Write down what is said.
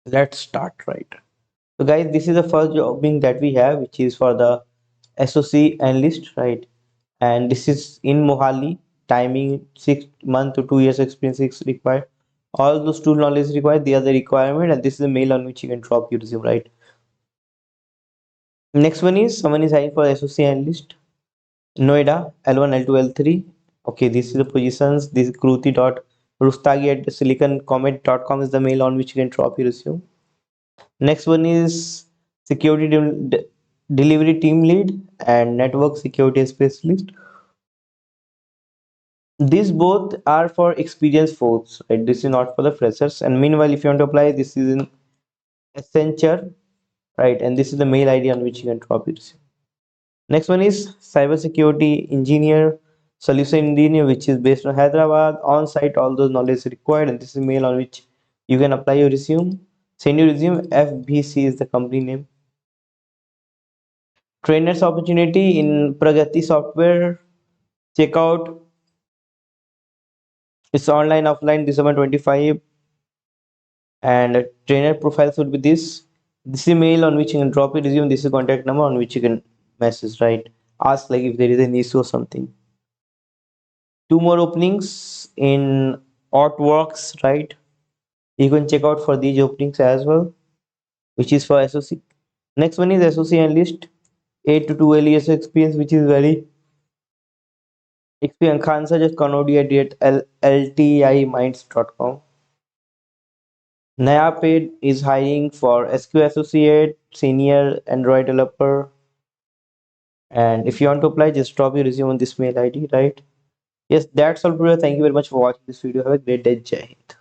Let's start, right? So guys, this is the first jobbing that we have, which is for the SOC analyst, right? And this is in Mohali. Timing 6 months to 2 years experience is required. All those tool knowledge required, they are the requirement, and this is the mail on which you can drop your resume, right? Next one is someone is hiring for SOC analyst. Noida, L1, L2, L3. Okay, this is the positions. This is Kruti dot Rustagi at siliconcomet.com is the mail on which you can drop your resume. Next one is security delivery team lead and network security specialist. These both are for experienced folks, right? This is not for the freshers. And meanwhile, if you want to apply, this is in Accenture, right? And this is the mail ID on which you can drop it. Next one is cybersecurity engineer, solution engineer, which is based on Hyderabad, on site, all those knowledge required. And this is mail on which you can apply your resume. Send your resume. FBC is the company name. Trainers opportunity in Pragati software. Check out. It's online, offline, December 25. And trainer profiles would be this. This email on which you can drop your resume. This is contact number on which you can message, right? Ask like if there is an issue or something. Two more openings in Artworks, right? You can check out for these openings as well, which is for SOC. Next one is SOC analyst, 8 to 12 years experience, which is very experience. Khan Sajid Kanodi at ltiminds.com. Naya paid is hiring for SQ associate, senior Android developer. And if you want to apply, just drop your resume on this mail ID, right? Yes, that's all, bro. Thank you very much for watching this video. Have a great day. Jai Hind.